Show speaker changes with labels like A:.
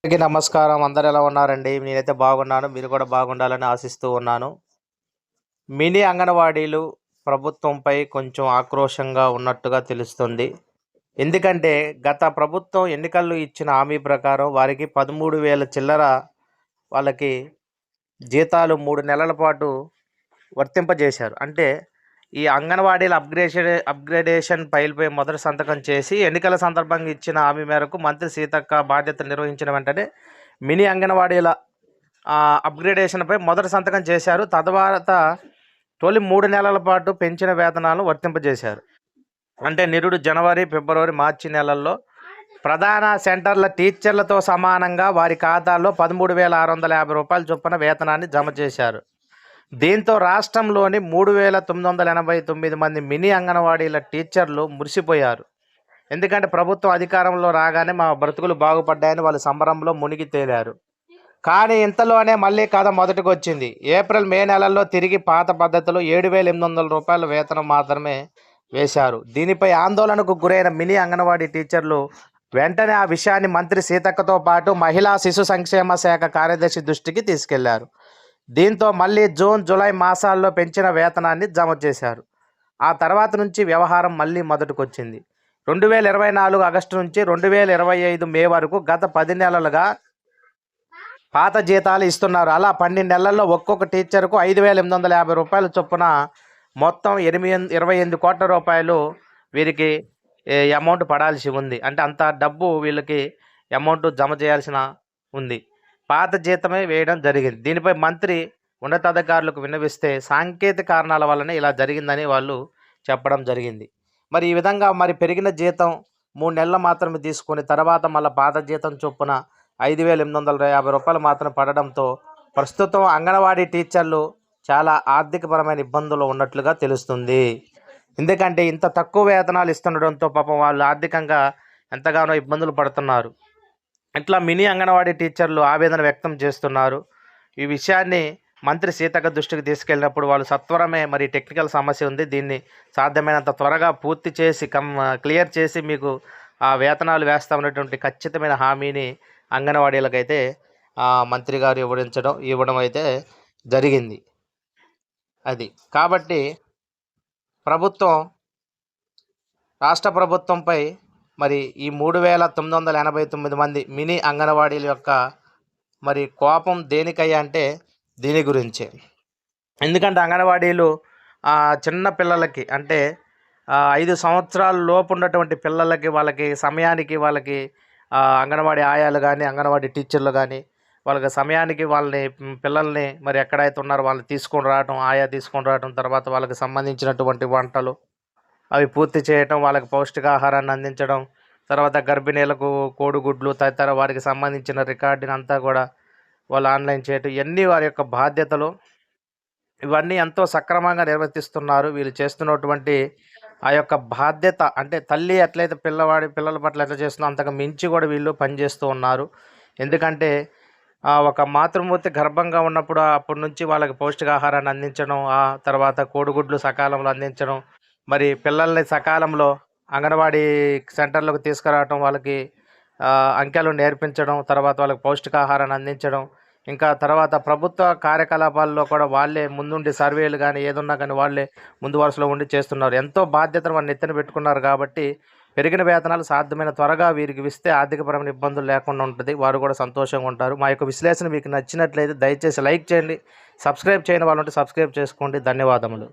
A: అందరికీ నమస్కారం. అందరూ ఎలా ఉన్నారండి? నేనైతే బాగున్నాను. మీరు కూడా బాగుండాలని ఆశిస్తూ ఉన్నాను. మినీ అంగన్వాడీలు ప్రభుత్వంపై కొంచెం ఆక్రోశంగా ఉన్నట్టుగా తెలుస్తుంది. ఎందుకంటే గత ప్రభుత్వం ఎన్నికల్లో ఇచ్చిన హామీ ప్రకారం వారికి 13,000 చిల్లర వాళ్ళకి జీతాలు 3 నెలల పాటు వర్తింపజేశారు. అంటే ఈ అంగన్వాడీల అప్‌గ్రేడేషన్ ఫైల్‌పై మొదటి సంతకం చేసి ఎన్నికల సందర్భంగా ఇచ్చిన హామీ మేరకు మంత్రి సీతక్క బాధ్యతలు నిర్వహించిన వెంటనే మినీ అంగన్వాడీల అప్‌గ్రేడేషన్‌పై మొదటి సంతకం చేశారు. తరువాత తొలి 3 నెలల పాటు పెంచిన వేతనాలను వర్తింపజేశారు. అంటే నిరుడు జనవరి, ఫిబ్రవరి, మార్చి నెలల్లో ప్రధాన సెంటర్ల టీచర్లతో సమానంగా వారి ఖాతాల్లో రూ. 13,650 చొప్పున వేతనాన్ని జమ చేశారు. దీంతో రాష్ట్రంలోని 3,989 మంది మినీ అంగన్వాడీల టీచర్లు మురిసిపోయారు. ఎందుకంటే ప్రభుత్వం అధికారంలో రాగానే మా బ్రతుకులు బాగుపడ్డాయని వాళ్ళు సంబరంలో మునిగి తేలారు. కానీ ఇంతలోనే మళ్ళీ కథ మొదటికొచ్చింది. ఏప్రిల్, మే నెలల్లో తిరిగి పాత పద్ధతిలో రూ. 7,800 వేతనం మాత్రమే వేశారు. దీనిపై ఆందోళనకు గురైన మినీ అంగన్వాడీ టీచర్లు వెంటనే ఆ విషయాన్ని మంత్రి సీతక్కతో పాటు మహిళా శిశు సంక్షేమ శాఖ కార్యదర్శి దృష్టికి తీసుకెళ్లారు. దీంతో మళ్ళీ జూన్, జూలై మాసాల్లో పెంచిన వేతనాన్ని జమ చేశారు. ఆ తర్వాత నుంచి వ్యవహారం మళ్ళీ మొదటికొచ్చింది. 2024 ఆగస్టు నుంచి 2025 మే వరకు గత 10 నెలలుగా పాత జీతాలు ఇస్తున్నారు. అలా 12 నెలల్లో ఒక్కొక్క టీచర్కు రూ. 5,850 చొప్పున మొత్తం 28 కోట్ల రూపాయలు వీరికి అమౌంట్ పడాల్సి ఉంది. అంటే అంత డబ్బు వీళ్ళకి అమౌంట్ జమ చేయాల్సిన ఉంది. పాత జీతమే వేయడం జరిగింది. దీనిపై మంత్రి ఉన్నతాధికారులకు విన్నవిస్తే సాంకేతిక కారణాల వల్లనే ఇలా జరిగిందని వాళ్ళు చెప్పడం జరిగింది. మరి ఈ విధంగా పెరిగిన జీతం 3 నెలలు మాత్రమే తీసుకొని తర్వాత మళ్ళీ పాత జీతం చొప్పున రూ. 5,850 మాత్రం పడడంతో ప్రస్తుతం అంగన్వాడీ టీచర్లు చాలా ఆర్థికపరమైన ఇబ్బందులు ఉన్నట్లుగా తెలుస్తుంది. ఎందుకంటే ఇంత తక్కువ వేతనాలు ఇస్తుండడంతో పాపం వాళ్ళు ఆర్థికంగా ఎంతగానో ఇబ్బందులు పడుతున్నారు. ఇట్లా మినీ అంగన్వాడీ టీచర్లు ఆవేదన వ్యక్తం చేస్తున్నారు. ఈ విషయాన్ని మంత్రి సీతక్క దృష్టికి తీసుకెళ్ళినప్పుడు వాళ్ళు సత్వరమే టెక్నికల్ సమస్య ఉంది, దీన్ని సాధ్యమైనంత త్వరగా పూర్తి చేసి క్లియర్ చేసి మీకు ఆ వేతనాలు వేస్తామనేటువంటి ఖచ్చితమైన హామీని అంగన్వాడీలకైతే మంత్రి గారు ఇవ్వడం అయితే జరిగింది. అది కాబట్టి రాష్ట్ర ప్రభుత్వంపై ఈ 3,989 మంది మినీ అంగన్వాడీల యొక్క కోపం దేనికయ్యా అంటే దీని గురించే. ఎందుకంటే అంగన్వాడీలు చిన్న పిల్లలకి అంటే 5 సంవత్సరాల లోపు ఉన్నటువంటి పిల్లలకి వాళ్ళకి సమయానికి వాళ్ళకి అంగన్వాడీ ఆయాలు కానీ అంగన్వాడీ టీచర్లు కానీ వాళ్ళకి సమయానికి వాళ్ళని పిల్లల్ని ఎక్కడైతే ఉన్నారో వాళ్ళని తీసుకొని రావడం, ఆయా తీసుకొని రావడం, తర్వాత వాళ్ళకి సంబంధించినటువంటి వంటలు అవి పూర్తి చేయటం, వాళ్ళకి పౌష్టికాహారాన్ని అందించడం, తర్వాత గర్భిణీలకు కోడిగుడ్లు తదితర వారికి సంబంధించిన రికార్డుని అంతా కూడా వాళ్ళు ఆన్లైన్ చేయటం, ఇవన్నీ వారి యొక్క బాధ్యతలు. ఇవన్నీ ఎంతో సక్రమంగా నిర్వర్తిస్తున్నారు. వీళ్ళు చేస్తున్నటువంటి ఆ యొక్క బాధ్యత అంటే తల్లి ఎట్లయితే పిల్లల పట్ల ఎట్లా చేస్తుందో అంతకు మించి కూడా వీళ్ళు పనిచేస్తూ ఉన్నారు. ఎందుకంటే ఒక మాతృమూర్తి గర్భంగా ఉన్నప్పుడు అప్పటి నుంచి వాళ్ళకి పౌష్టికాహారాన్ని అందించడం, ఆ తర్వాత కోడిగుడ్లు సకాలంలో అందించడం, పిల్లల్ని సకాలంలో అంగన్వాడీ సెంటర్లకు తీసుకురావటం, వాళ్ళకి అంకెలు నేర్పించడం, తర్వాత వాళ్ళకి పౌష్టికాహారాన్ని అందించడం, ఇంకా తర్వాత ప్రభుత్వ కార్యకలాపాల్లో కూడా వాళ్ళే ముందుండి సర్వేలు కానీ ఏదున్నా కానీ వాళ్ళే ముందు వరుసలో ఉండి చేస్తున్నారు. ఎంతో బాధ్యతను వాళ్ళు నెత్తిన పెట్టుకున్నారు కాబట్టి పెరిగిన వేతనాలు సాధ్యమైన త్వరగా వీరికి ఇస్తే ఆర్థికపరమైన ఇబ్బందులు లేకుండా ఉంటుంది. వారు కూడా సంతోషంగా ఉంటారు. మా యొక్క విశ్లేషణ మీకు నచ్చినట్లయితే దయచేసి లైక్ చేయండి. సబ్స్క్రైబ్ చేయని వాళ్ళు ఉంటే సబ్స్క్రైబ్ చేసుకోండి. ధన్యవాదములు.